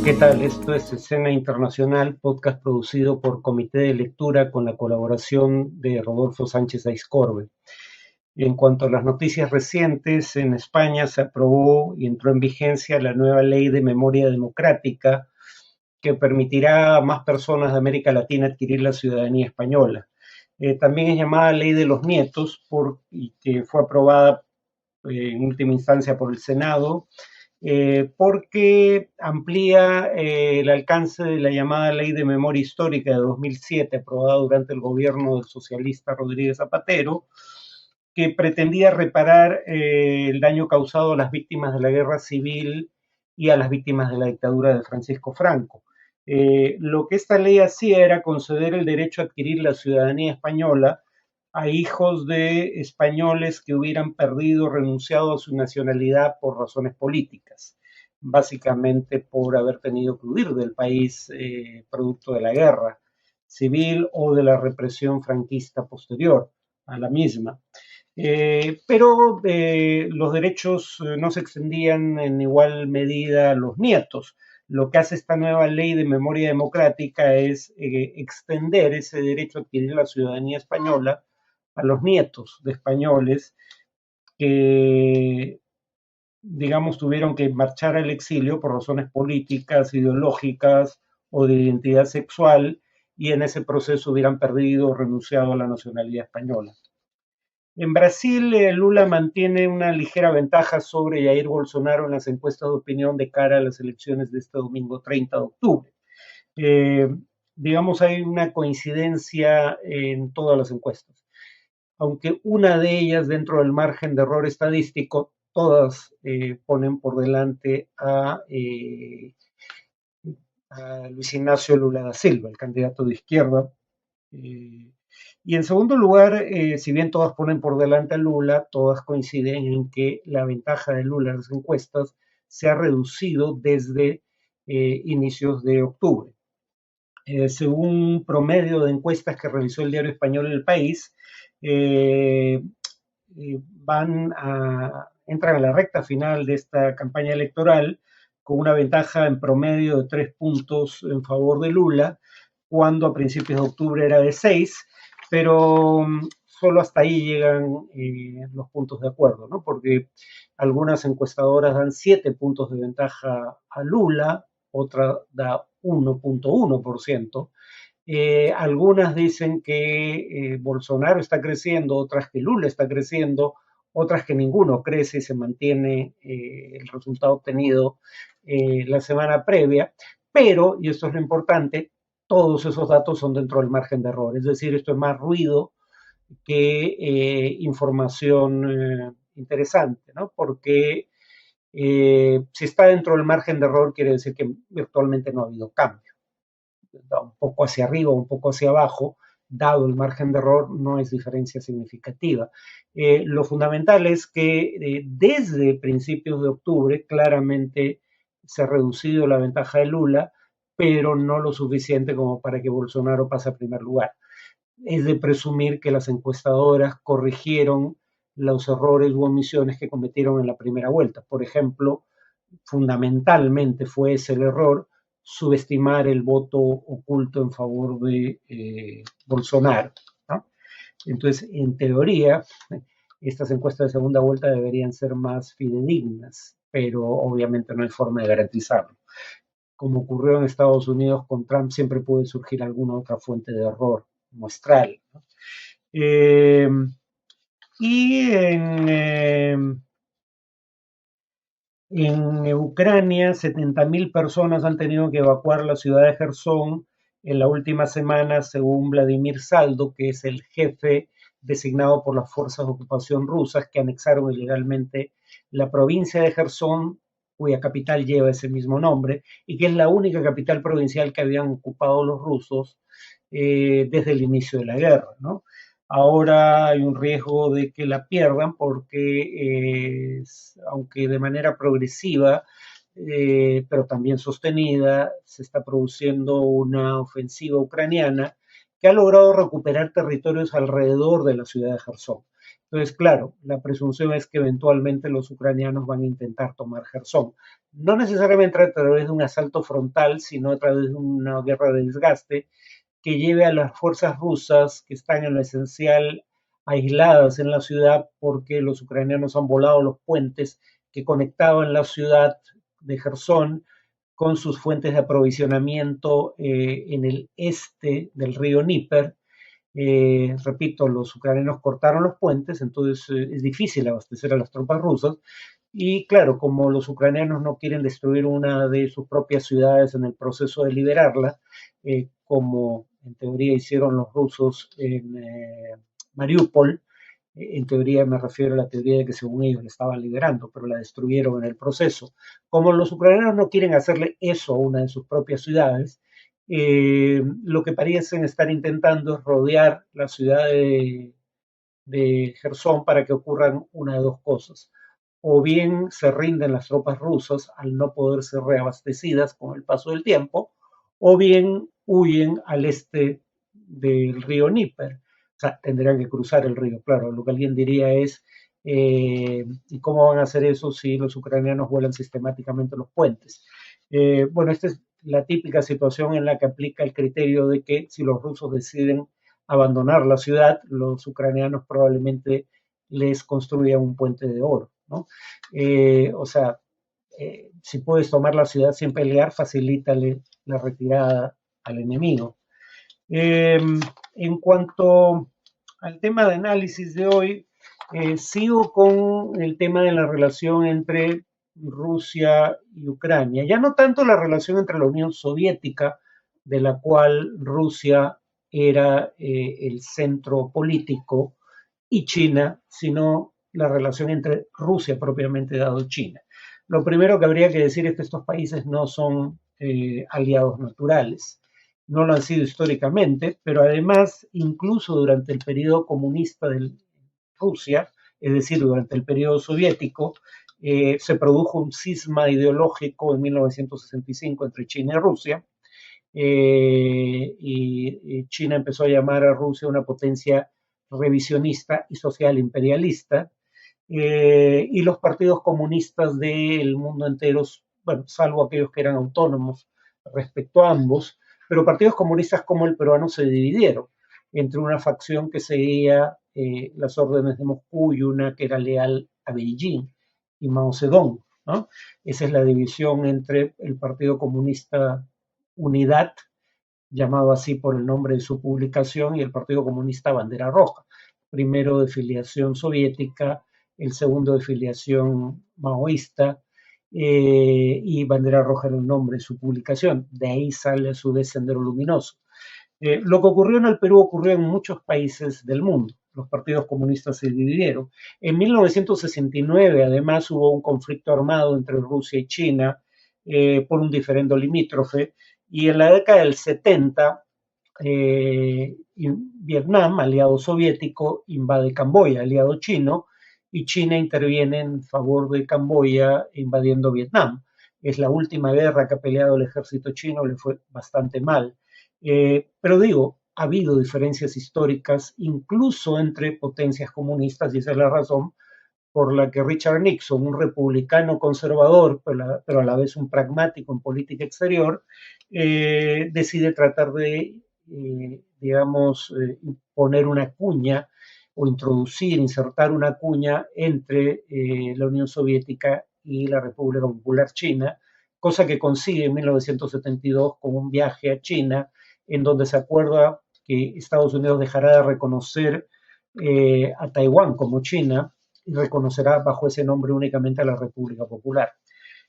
¿Qué tal? Esto es Escena Internacional, podcast producido por Comité de Lectura con la colaboración de Rodolfo Sánchez Aizcorbe. En cuanto a las noticias recientes, en España se aprobó y entró en vigencia la nueva Ley de Memoria Democrática que permitirá a más personas de América Latina adquirir la ciudadanía española. También es llamada Ley de los Nietos y que fue aprobada en última instancia por el Senado porque amplía el alcance de la llamada Ley de Memoria Histórica de 2007, aprobada durante el gobierno del socialista Rodríguez Zapatero, que pretendía reparar el daño causado a las víctimas de la guerra civil y a las víctimas de la dictadura de Francisco Franco. Lo que esta ley hacía era conceder el derecho a adquirir la ciudadanía española a hijos de españoles que hubieran perdido o renunciado a su nacionalidad por razones políticas, básicamente por haber tenido que huir del país producto de la guerra civil o de la represión franquista posterior a la misma. Pero los derechos no se extendían en igual medida a los nietos. Lo que hace esta nueva ley de memoria democrática es extender ese derecho a adquirir la ciudadanía española a los nietos de españoles que, digamos, tuvieron que marchar al exilio por razones políticas, ideológicas o de identidad sexual y en ese proceso hubieran perdido o renunciado a la nacionalidad española. En Brasil, Lula mantiene una ligera ventaja sobre Jair Bolsonaro en las encuestas de opinión de cara a las elecciones de este domingo 30 de octubre. Eh, digamos, hay una coincidencia en todas las encuestas. Aunque una de ellas, dentro del margen de error estadístico, todas ponen por delante a Luis Ignacio Lula da Silva, el candidato de izquierda. Y en segundo lugar, si bien todas ponen por delante a Lula, todas coinciden en que la ventaja de Lula en las encuestas se ha reducido desde inicios de octubre. Según un promedio de encuestas que realizó el diario español El País, entran a la recta final de esta campaña electoral con una ventaja en promedio de 3 puntos en favor de Lula, cuando a principios de octubre era de 6, pero solo hasta ahí llegan los puntos de acuerdo, ¿no? Porque algunas encuestadoras dan 7 puntos de ventaja a Lula, otra da 1.1%. Algunas dicen que Bolsonaro está creciendo, otras que Lula está creciendo, otras que ninguno crece y se mantiene el resultado obtenido la semana previa, pero, y esto es lo importante, todos esos datos son dentro del margen de error, es decir, esto es más ruido que información interesante, ¿no? Porque si está dentro del margen de error quiere decir que virtualmente no ha habido cambio. Un poco hacia arriba, un poco hacia abajo, dado el margen de error, no es diferencia significativa. Lo fundamental es que desde principios de octubre claramente se ha reducido la ventaja de Lula, pero no lo suficiente como para que Bolsonaro pase a primer lugar. Es de presumir que las encuestadoras corrigieron los errores u omisiones que cometieron en la primera vuelta. Por ejemplo, fundamentalmente fue ese el error, subestimar el voto oculto en favor de Bolsonaro, ¿no? Entonces, en teoría, estas encuestas de segunda vuelta deberían ser más fidedignas, pero obviamente no hay forma de garantizarlo. Como ocurrió en Estados Unidos con Trump, siempre puede surgir alguna otra fuente de error muestral, ¿no? Y en Ucrania, 70.000 personas han tenido que evacuar la ciudad de Gerson en la última semana, según Vladimir Saldo, que es el jefe designado por las fuerzas de ocupación rusas que anexaron ilegalmente la provincia de Gerson, cuya capital lleva ese mismo nombre, y que es la única capital provincial que habían ocupado los rusos desde el inicio de la guerra, ¿no? Ahora hay un riesgo de que la pierdan porque, aunque de manera progresiva, pero también sostenida, se está produciendo una ofensiva ucraniana que ha logrado recuperar territorios alrededor de la ciudad de Gerson. Entonces, claro, la presunción es que eventualmente los ucranianos van a intentar tomar Jersón. No necesariamente a través de un asalto frontal, sino a través de una guerra de desgaste que lleve a las fuerzas rusas que están en lo esencial aisladas en la ciudad porque los ucranianos han volado los puentes que conectaban la ciudad de Jersón con sus fuentes de aprovisionamiento en el este del río Níper. Repito, los ucranianos cortaron los puentes, entonces es difícil abastecer a las tropas rusas. Y claro, como los ucranianos no quieren destruir una de sus propias ciudades en el proceso de liberarla, como en teoría hicieron los rusos en Mariupol, en teoría me refiero a la teoría de que según ellos la estaban liberando, pero la destruyeron en el proceso. Como los ucranianos no quieren hacerle eso a una de sus propias ciudades, lo que parecen estar intentando es rodear la ciudad de Jersón para que ocurran una de dos cosas. O bien se rinden las tropas rusas al no poder ser reabastecidas con el paso del tiempo, o bien huyen al este del río Níper. O sea, tendrán que cruzar el río. Claro, lo que alguien diría es, ¿y cómo van a hacer eso si los ucranianos vuelan sistemáticamente los puentes? Bueno, esta es la típica situación en la que aplica el criterio de que si los rusos deciden abandonar la ciudad, los ucranianos probablemente les construyan un puente de oro, ¿no? O sea, si puedes tomar la ciudad sin pelear, facilítale la retirada al enemigo. En cuanto al tema de análisis de hoy, sigo con el tema de la relación entre Rusia y Ucrania. Ya no tanto la relación entre la Unión Soviética, de la cual Rusia era el centro político, y China, sino la relación entre Rusia propiamente dado y China. Lo primero que habría que decir es que estos países no son aliados naturales, no lo han sido históricamente, pero además, incluso durante el periodo comunista de Rusia, es decir, durante el periodo soviético, se produjo un cisma ideológico en 1965 entre China y Rusia, y China empezó a llamar a Rusia una potencia revisionista y social imperialista, y los partidos comunistas del mundo entero, bueno, salvo aquellos que eran autónomos respecto a ambos, pero partidos comunistas como el peruano se dividieron entre una facción que seguía las órdenes de Moscú y una que era leal a Beijing y Mao Zedong, ¿no? Esa es la división entre el Partido Comunista Unidad, llamado así por el nombre de su publicación, y el Partido Comunista Bandera Roja, primero de filiación soviética, el segundo de filiación maoísta, y Bandera Roja era el nombre de su publicación. De ahí sale a su vez Sendero Luminoso. Lo que ocurrió en el Perú ocurrió en muchos países del mundo. Los partidos comunistas se dividieron. En 1969, además, hubo un conflicto armado entre Rusia y China por un diferendo limítrofe. Y en la década del 70, Vietnam, aliado soviético, invade Camboya, aliado chino, y China interviene en favor de Camboya invadiendo Vietnam. Es la última guerra que ha peleado el ejército chino, le fue bastante mal. Pero digo, ha habido diferencias históricas incluso entre potencias comunistas, y esa es la razón por la que Richard Nixon, un republicano conservador, pero a la vez un pragmático en política exterior, decide tratar de, digamos, poner una cuña o introducir, insertar una cuña entre la Unión Soviética y la República Popular China, cosa que consigue en 1972 con un viaje a China, en donde se acuerda que Estados Unidos dejará de reconocer a Taiwán como China y reconocerá bajo ese nombre únicamente a la República Popular.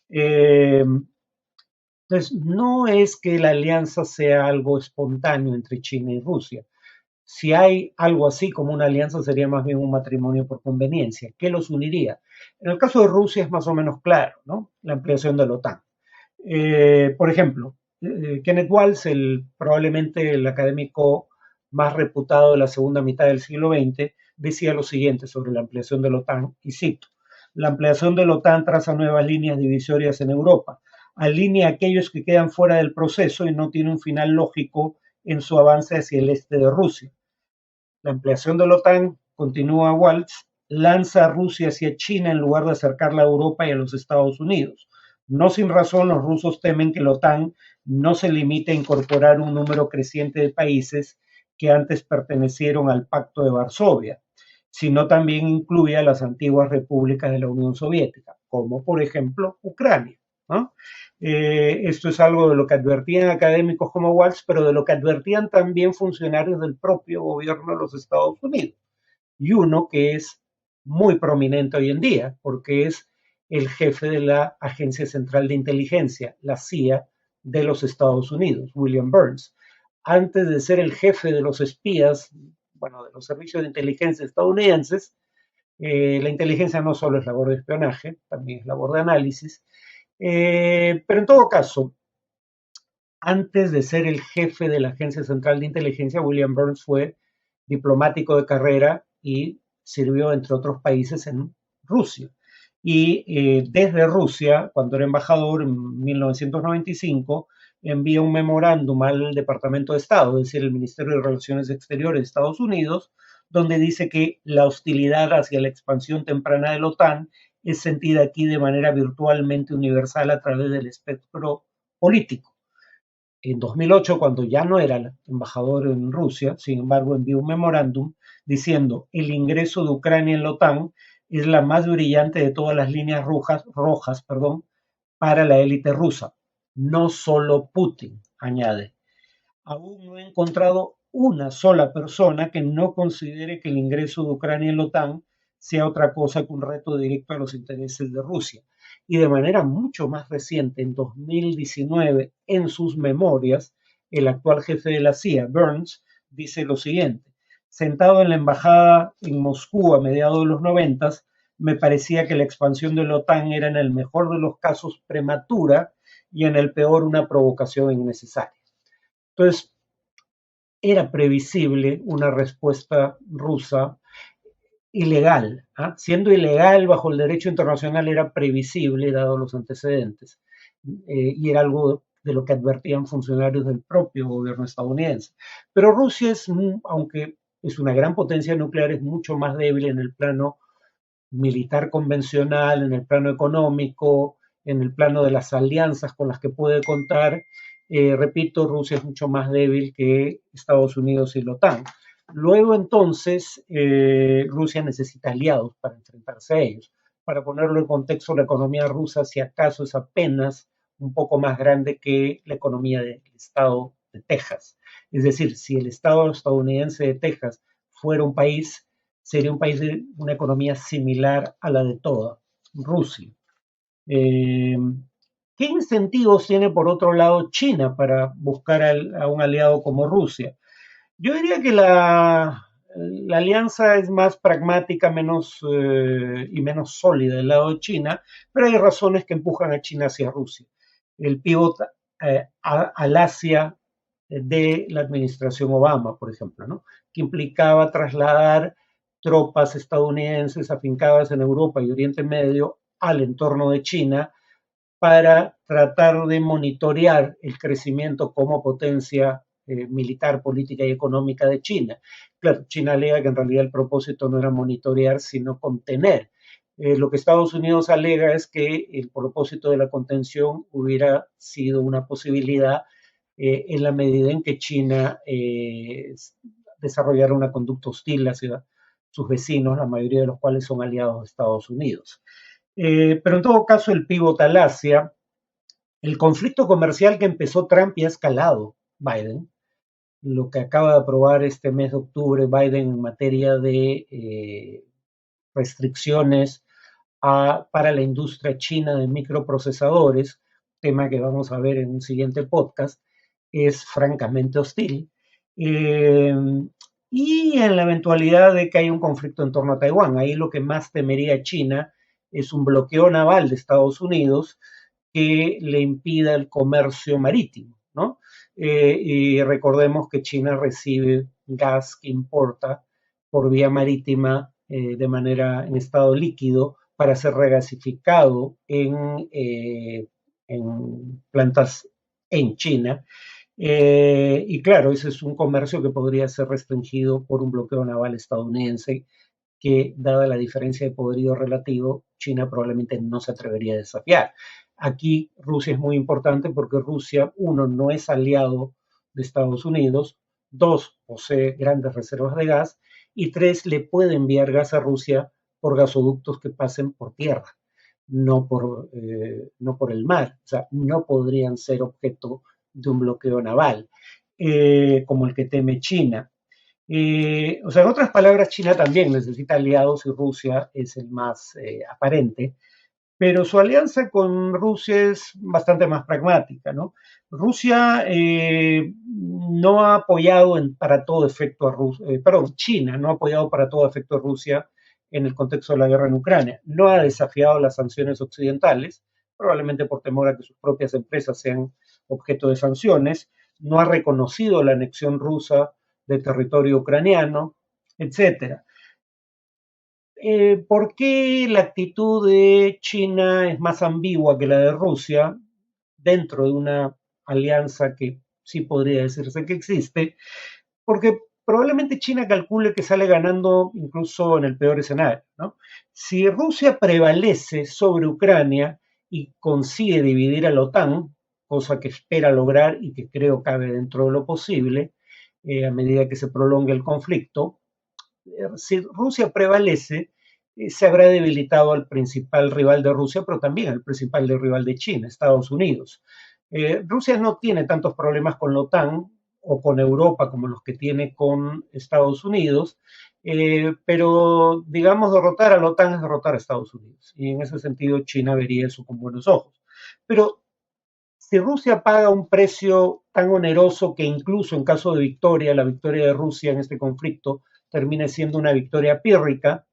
Entonces, no es que la alianza sea algo espontáneo entre China y Rusia. Si hay algo así como una alianza, sería más bien un matrimonio por conveniencia. ¿Qué los uniría? En el caso de Rusia es más o menos claro, ¿no? La ampliación de la OTAN. Por ejemplo, Kenneth Waltz, probablemente el académico más reputado de la segunda mitad del siglo XX, decía lo siguiente sobre la ampliación de la OTAN, y cito: la ampliación de la OTAN traza nuevas líneas divisorias en Europa, alinea a aquellos que quedan fuera del proceso y no tiene un final lógico en su avance hacia el este de Rusia. La ampliación de la OTAN, continúa Waltz, lanza a Rusia hacia China en lugar de acercarla a Europa y a los Estados Unidos. No sin razón, los rusos temen que la OTAN no se limite a incorporar un número creciente de países que antes pertenecieron al Pacto de Varsovia, sino también incluye a las antiguas repúblicas de la Unión Soviética, como por ejemplo Ucrania, ¿no? Esto es algo de lo que advertían académicos como Walsh, pero de lo que advertían también funcionarios del propio gobierno de los Estados Unidos. Y uno que es muy prominente hoy en día, porque es el jefe de la Agencia Central de Inteligencia, la CIA, de los Estados Unidos, William Burns. Antes de ser el jefe de los espías, bueno, de los servicios de inteligencia estadounidenses, la inteligencia no solo es labor de espionaje, también es labor de análisis, pero en todo caso, antes de ser el jefe de la Agencia Central de Inteligencia, William Burns fue diplomático de carrera y sirvió, entre otros países, en Rusia. Y desde Rusia, cuando era embajador en 1995, envía un memorándum al Departamento de Estado, es decir, el Ministerio de Relaciones Exteriores de Estados Unidos, donde dice que la hostilidad hacia la expansión temprana de la OTAN es sentida aquí de manera virtualmente universal a través del espectro político. En 2008, cuando ya no era embajador en Rusia, sin embargo, envió un memorándum diciendo el ingreso de Ucrania en la OTAN es la más brillante de todas las líneas rojas, para la élite rusa. No solo Putin, añade. Aún no he encontrado una sola persona que no considere que el ingreso de Ucrania en la OTAN sea otra cosa que un reto directo a los intereses de Rusia. Y de manera mucho más reciente, en 2019, en sus memorias, el actual jefe de la CIA, Burns, dice lo siguiente: sentado en la embajada en Moscú a mediados de los 90, me parecía que la expansión de la OTAN era en el mejor de los casos prematura y en el peor una provocación innecesaria. Entonces, era previsible una respuesta rusa ilegal. Siendo ilegal bajo el derecho internacional, era previsible, dado los antecedentes, y era algo de lo que advertían funcionarios del propio gobierno estadounidense. Pero Rusia es, aunque es una gran potencia nuclear, es mucho más débil en el plano militar convencional, en el plano económico, en el plano de las alianzas con las que puede contar. Repito, Rusia es mucho más débil que Estados Unidos y la OTAN. Luego entonces, Rusia necesita aliados para enfrentarse a ellos. Para ponerlo en contexto, la economía rusa, si acaso, es apenas un poco más grande que la economía del estado de Texas. Es decir, si el estado estadounidense de Texas fuera un país, sería un país de una economía similar a la de toda Rusia. Eh, ¿Qué incentivos tiene, por otro lado, China para buscar a un aliado como Rusia? Yo diría que la alianza es más pragmática y menos sólida del lado de China, pero hay razones que empujan a China hacia Rusia. El pivot al Asia de la administración Obama, por ejemplo, ¿no? Que implicaba trasladar tropas estadounidenses afincadas en Europa y Oriente Medio al entorno de China para tratar de monitorear el crecimiento como potencia militar, política y económica de China. Claro, China alega que en realidad el propósito no era monitorear, sino contener. Lo que Estados Unidos alega es que el propósito de la contención hubiera sido una posibilidad en la medida en que China desarrollara una conducta hostil hacia sus vecinos, la mayoría de los cuales son aliados de Estados Unidos. Pero en todo caso, el pivot al Asia, el conflicto comercial que empezó Trump y ha escalado Biden, lo que acaba de aprobar este mes de octubre Biden en materia de restricciones para la industria china de microprocesadores, tema que vamos a ver en un siguiente podcast, es francamente hostil. Eh, y en la eventualidad de que haya un conflicto en torno a Taiwán, ahí lo que más temería China es un bloqueo naval de Estados Unidos que le impida el comercio marítimo, ¿no? Y recordemos que China recibe gas que importa por vía marítima de manera en estado líquido para ser regasificado en plantas en China. Y claro, ese es un comercio que podría ser restringido por un bloqueo naval estadounidense que, dada la diferencia de poderío relativo, China probablemente no se atrevería a desafiar. Aquí Rusia es muy importante porque Rusia, uno, no es aliado de Estados Unidos, dos, posee grandes reservas de gas, y tres, le puede enviar gas a Rusia por gasoductos que pasen por tierra, no por el mar. O sea, no podrían ser objeto de un bloqueo naval, como el que teme China. O sea, en otras palabras, China también necesita aliados y Rusia es el más aparente, pero su alianza con Rusia es bastante más pragmática, ¿no? Rusia no ha apoyado para todo efecto a Rusia, perdón, China no ha apoyado para todo efecto a Rusia en el contexto de la guerra en Ucrania. No ha desafiado las sanciones occidentales, probablemente por temor a que sus propias empresas sean objeto de sanciones. No ha reconocido la anexión rusa de territorio ucraniano, etcétera. ¿Por qué la actitud de China es más ambigua que la de Rusia dentro de una alianza que sí podría decirse que existe? Porque probablemente China calcule que sale ganando incluso en el peor escenario, ¿no? Si Rusia prevalece sobre Ucrania y consigue dividir a la OTAN, cosa que espera lograr y que creo cabe dentro de lo posible, a medida que se prolongue el conflicto, si Rusia prevalece, se habrá debilitado al principal rival de Rusia, pero también al principal rival de China, Estados Unidos. Rusia no tiene tantos problemas con la OTAN o con Europa como los que tiene con Estados Unidos, pero digamos derrotar a la OTAN es derrotar a Estados Unidos, y en ese sentido China vería eso con buenos ojos. Pero si Rusia paga un precio tan oneroso que incluso en caso de victoria, la victoria de Rusia en este conflicto termine siendo una victoria pírrica,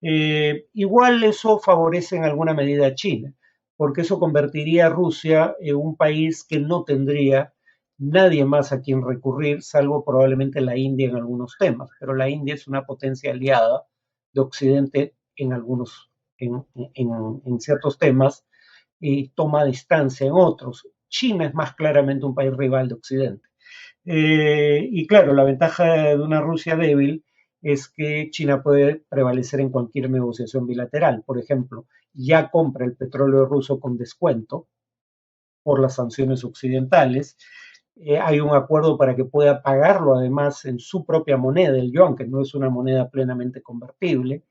igual eso favorece en alguna medida a China, porque eso convertiría a Rusia en un país que no tendría nadie más a quien recurrir, salvo probablemente la India en algunos temas, pero la India es una potencia aliada de Occidente en algunos, en ciertos temas, y toma distancia en otros. China es más claramente un país rival de Occidente. Y claro, la ventaja de una Rusia débil es que China puede prevalecer en cualquier negociación bilateral. Por ejemplo, ya compra el petróleo ruso con descuento por las sanciones occidentales. Hay un acuerdo para que pueda pagarlo además en su propia moneda, el yuan, que no es una moneda plenamente convertible.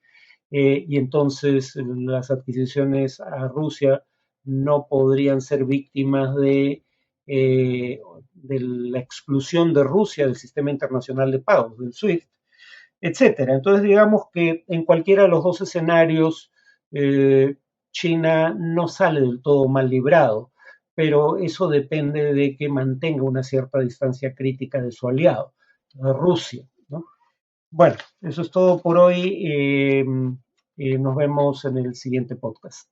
Y entonces las adquisiciones a Rusia no podrían ser víctimas de la exclusión de Rusia del sistema internacional de pagos, del SWIFT, etcétera. Entonces, digamos que en cualquiera de los dos escenarios, China no sale del todo mal librado, pero eso depende de que mantenga una cierta distancia crítica de su aliado, Rusia, ¿no? Bueno, eso es todo por hoy. Nos vemos en el siguiente podcast.